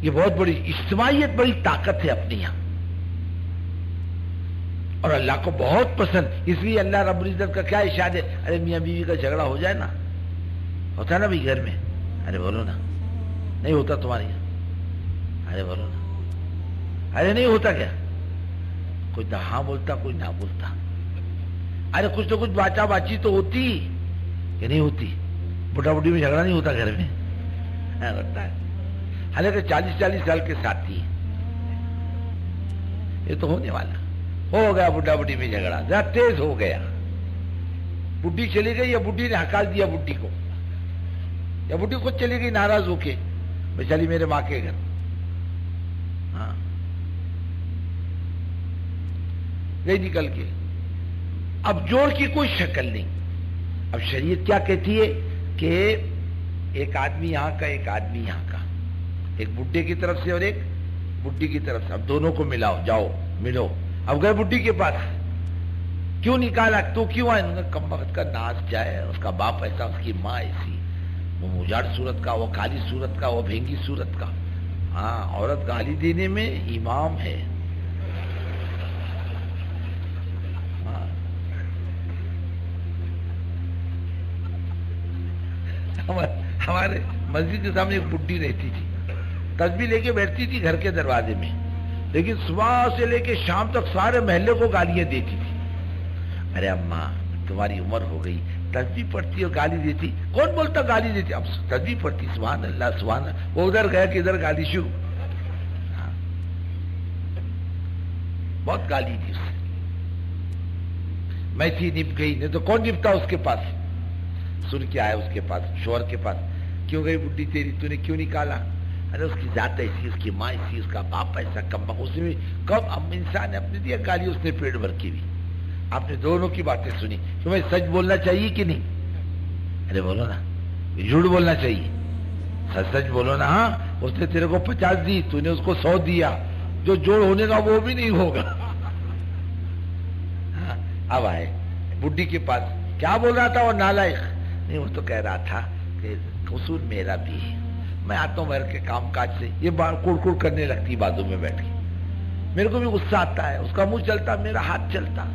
یہ بہت بڑی اجتماعیت، بڑی طاقت ہے اپنے یہاں، اور اللہ کو بہت پسند. اس لیے اللہ رب العزت کا کیا ارشاد ہے؟ ارے میاں بیوی کا جھگڑا ہو جائے نا، ہوتا نا بھائی گھر میں، ارے بولو نا، نہیں ہوتا تمہارے یہاں؟ ارے بولو نا، ارے نہیں ہوتا کیا؟ کوئی نہ ہاں بولتا، کوئی نہ بولتا. ارے کچھ تو کچھ باچا باچی تو ہوتی کہ نہیں ہوتی؟ بڈھا بڈھی میں جھگڑا نہیں ہوتا گھر میں؟ ہوتا ہے، حالانکہ 40 سال کے ساتھی ہیں. یہ تو ہونے والا ہو گیا، بڈھا بڈھی میں جھگڑا ذرا تیز ہو گیا. بڈھی چلی گئی یا بڈھی نے ہکال دیا بڈھی کو، یا بڈھی خود چلی گئی ناراض ہو کے، میں چلی میرے ماں کے گھر. ہاں گئی نکل کے. اب جوڑ کی کوئی شکل نہیں. اب شریعت کیا کہتی ہے کہ ایک آدمی یہاں کا، ایک آدمی یہاں کا، ایک بڈھے کی طرف سے اور ایک بڈھی کی طرف سے. اب دونوں کو ملاؤ، جاؤ ملو. اب گئے بڈھی کے پاس، کیوں نکالا؟ تو کیوں آئے؟ انہوں نے کم وقت کا ناز جائے، اس کا باپ ایسا، اس کی ماں ایسی، وہ مجاڑ صورت کا، وہ کالی صورت کا، وہ بھینگی صورت کا. ہاں عورت گالی دینے میں امام ہے. ہمارے مسجد کے سامنے ایک بڈھی رہتی تھی، تسبیح لے کے بیٹھتی تھی گھر کے دروازے میں، لیکن صبح سے لے کے شام تک سارے محلے کو گالیاں دیتی تھی. ارے اماں تمہاری عمر ہو گئی، تسبیح پڑھتی اور گالی دیتی؟ کون بولتا گالی دیتی؟ اب تسبیح پڑھتی، سبحان اللہ سبحان اللہ. وہ ادھر گیا کہ ادھر گالی شروع. بہت گالی دی اس سے. میں تھی نپ گئی، نہیں تو کون نپتا اس کے پاس. سن کے آیا اس کے پاس، شوہر کے پاس، کیوں گئی بڈھی تیری، تو نے کیوں نکالا؟ ارے اس کی ذات ایسی، اس کی ماں ایسی، اس کا باپ ایسا کم. اس نے کب انسان نے اپنے دیا گالی، اس نے پیٹ بھر کی بھی. آپ نے دونوں کی باتیں سنی کہ میں سچ بولنا چاہیے کہ نہیں؟ ارے بولو نا، جھوٹ بولنا چاہیے؟ سچ سچ بولو نا. ہاں اس نے تیرے کو 50 دی، تو نے اس کو 100 دیا، جو جوڑ ہونے کا وہ بھی نہیں ہوگا. اب آئے بڈھی کے پاس، کیا بول رہا تھا وہ نالائق؟ نہیں وہ تو کہہ رہا تھا کہ قصور میرا بھی ہے، میں آتا ہوں گھر کے کام کاج سے، یہ کوڑ کوڑ کرنے لگتی بازو میں بیٹھ کے، میرے کو بھی غصہ آتا ہے، اس کا منہ چلتا میرا ہاتھ چلتا.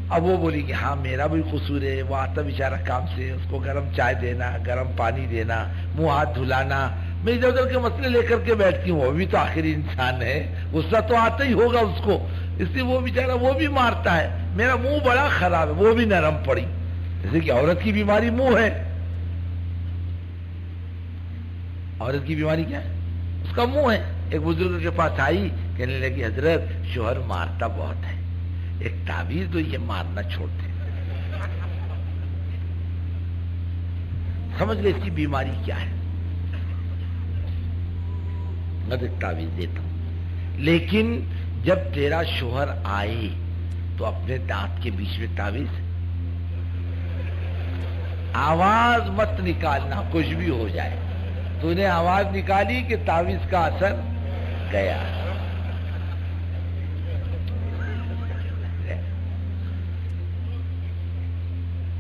اب وہ بولی کہ ہاں میرا بھی قصور ہے، وہ آتا بیچارہ کام سے، اس کو گرم چائے دینا، گرم پانی دینا، منہ ہاتھ دھلانا. میں ادھر ادھر کے مسئلے لے کر کے بیٹھتی ہوں، وہ بھی تو آخری انسان ہے، غصہ تو آتا ہی ہوگا اس کو، اس لیے وہ بیچارہ وہ بھی مارتا ہے. میرا منہ بڑا خراب ہے، وہ بھی نرم پڑی، جیسے کہ عورت کی بیماری منہ ہے. عورت کی بیماری کیا ہے؟ اس کا منہ ہے. ایک بزرگ کے پاس آئی، کہنے لگی حضرت شوہر مارتا بہت ہے، ایک تعویذ دو یہ مارنا چھوڑ دے. سمجھ گئے اس کی بیماری کیا ہے؟ میں تو ایک تعویذ دیتا ہوں، لیکن جب تیرا شوہر آئے تو اپنے دانت کے بیچ میں تعویذ، آواز مت نکالنا، کچھ بھی ہو جائے. تو نے آواز نکالی کہ تعویذ کا اثر گیا.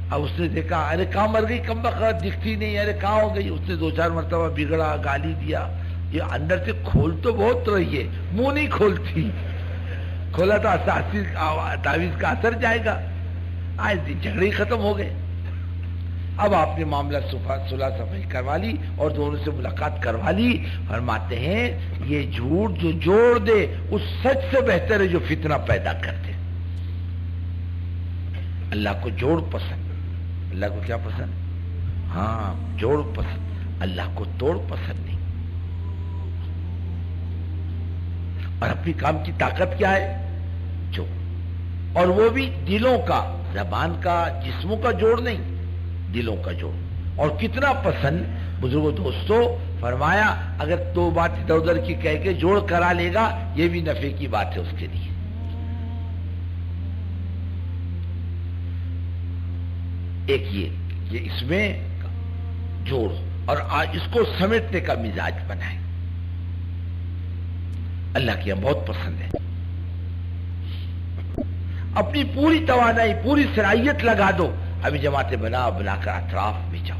اب اس نے دیکھا، ارے کہاں مر گئی کم بخت، دکھتی نہیں، ارے کہاں ہو گئی. اس نے 2-4 مرتبہ بگڑا، گالی دیا. یہ اندر سے کھول تو بہت رہی ہے، منہ نہیں کھولتی. کھولا تو تعویذ کا اثر جائے گا. آج دن جھگڑے ختم ہو گئے. اب آپ نے معاملہ صلح صفائی کروا لی اور دونوں سے ملاقات کروا لی. فرماتے ہیں یہ جھوٹ جو جوڑ دے اس سچ سے بہتر ہے جو فتنہ پیدا کر دے. اللہ کو جوڑ پسند. اللہ کو کیا پسند؟ ہاں جوڑ پسند. اللہ کو توڑ پسند نہیں. اور اپنی کام کی طاقت کیا ہے؟ جوڑ. اور وہ بھی دلوں کا، زبان کا، جسموں کا جوڑ نہیں، دلوں کا جوڑ. اور کتنا پسند بزرگوں دوستو فرمایا اگر 2 بات ادھر ادھر کی کہہ کے جوڑ کرا لے گا یہ بھی نفع کی بات ہے اس کے لیے. ایک یہ اس میں جوڑ اور اس کو سمیٹنے کا مزاج بنائے. اللہ کی ہم بہت پسند ہے. اپنی پوری توانائی، پوری صلاحیت لگا دو. ابھی جماعتیں بنا کر اطراف میں جاؤ،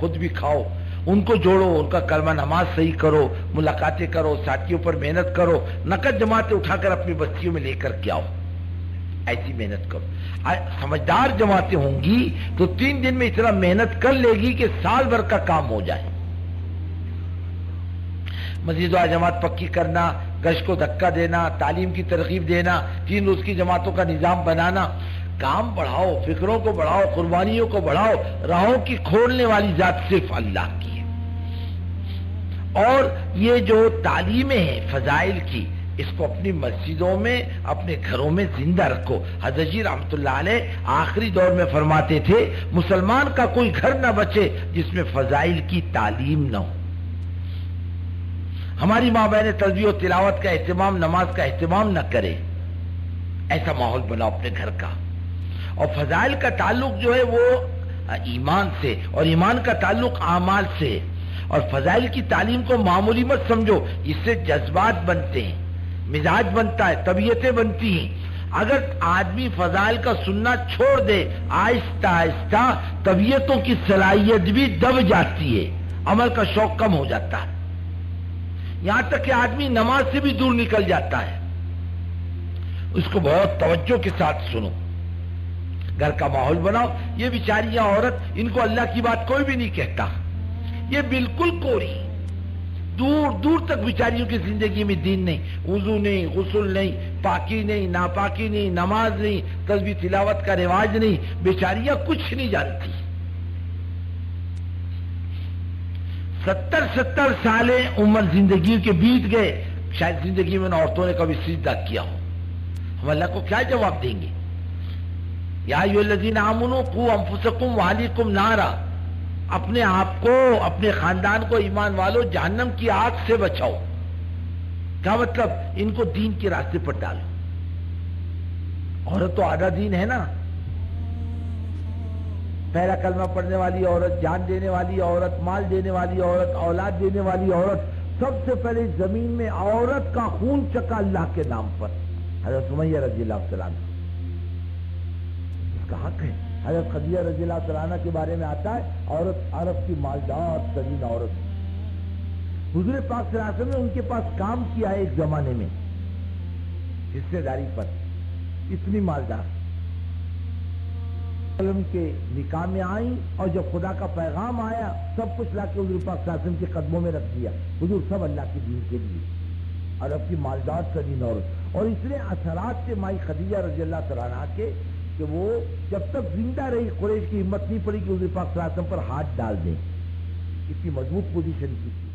خود بھی کھاؤ، ان کو جوڑو، ان کا کلمہ نماز صحیح کرو، ملاقاتیں کرو، ساتھیوں پر محنت کرو، نقد جماعتیں اٹھا کر اپنی بستیوں میں لے کر کے آؤ، ایسی محنت کرو۔ سمجھدار جماعتیں ہوں گی تو 3 دن میں اتنا محنت کر لے گی کہ سال بھر کا کام ہو جائے۔ مسجد و جماعت پکی کرنا، گشت کو دھکا دینا، تعلیم کی ترغیب دینا، 3 روز کی جماعتوں کا نظام بنانا، کام بڑھاؤ، فکروں کو بڑھاؤ، قربانیوں کو بڑھاؤ۔ راہوں کی کھولنے والی ذات صرف اللہ کی ہے۔ اور یہ جو تعلیمیں ہیں فضائل کی، اس کو اپنی مسجدوں میں، اپنے گھروں میں زندہ رکھو۔ حضرت جی رحمت اللہ علیہ آخری دور میں فرماتے تھے مسلمان کا کوئی گھر نہ بچے جس میں فضائل کی تعلیم نہ ہو۔ ہماری ماں بہنیں تسبیح و تلاوت کا اہتمام، نماز کا اہتمام نہ کرے، ایسا ماحول بناؤ اپنے گھر کا۔ اور فضائل کا تعلق جو ہے وہ ایمان سے، اور ایمان کا تعلق اعمال سے، اور فضائل کی تعلیم کو معمولی مت سمجھو، اس سے جذبات بنتے ہیں، مزاج بنتا ہے، طبیعتیں بنتی ہیں۔ اگر آدمی فضائل کا سننا چھوڑ دے آہستہ آہستہ طبیعتوں کی صلاحیت بھی دب جاتی ہے، عمل کا شوق کم ہو جاتا ہے، یہاں تک کہ آدمی نماز سے بھی دور نکل جاتا ہے۔ اس کو بہت توجہ کے ساتھ سنو، گھر کا ماحول بناؤ۔ یہ بیچاریاں عورت، ان کو اللہ کی بات کوئی بھی نہیں کہتا، یہ بالکل کوری، دور دور تک بیچاریوں کی زندگی میں دین نہیں، وضو نہیں، غسل نہیں، پاکی نہیں، ناپاکی نہیں، نماز نہیں، تسبیح تلاوت کا رواج نہیں، بیچاریاں کچھ نہیں جانتی۔ 70 سالیں عمر زندگی کے بیت گئے، شاید زندگی میں ان عورتوں نے کبھی سجدہ کیا ہو۔ ہم اللہ کو کیا جواب دیں گے؟ یا ایھا الذین آمنوا قوا انفسکم واہلیکم نارا، اپنے آپ کو، اپنے خاندان کو، ایمان والو، جہنم کی آگ سے بچاؤ۔ کیا مطلب؟ ان کو دین کے راستے پر ڈالو۔ عورت تو آدھا دین ہے نا، پہلا کلمہ پڑھنے والی عورت، جان دینے والی عورت، مال دینے والی عورت، اولاد دینے والی عورت، سب سے پہلے زمین میں عورت کا خون چکا اللہ کے نام پر، حضرت سمیہ رضی اللہ تعالیٰ عنہ، اس کا حق ہے۔ حضرت خدیجہ رضی اللہ تعالیٰ عنہ کے بارے میں آتا ہے عورت عرب کی مالدار ترین عورت، حضور پاک صلی اللہ علیہ وسلم نے ان کے پاس کام کیا ہے ایک زمانے میں حصے داری پر، اتنی مالدار، کے نکاح میں آئیں، اور جب خدا کا پیغام آیا سب کچھ لا کے حضور پاک صلی اللہ علیہ وسلم کے قدموں میں رکھ دیا، حضور سب اللہ کے دین کے لیے، عرب کی مالدار ترین عورت۔ اور اس لیے اثرات سے مائی خدیجہ رضی اللہ تعالیٰ عنہا کے کہ وہ جب تک زندہ رہی قریش کی ہمت نہیں پڑی کہ حضور پاک صلی اللہ علیہ وسلم پر ہاتھ ڈال دیں، اتنی مضبوط پوزیشن کی تھی۔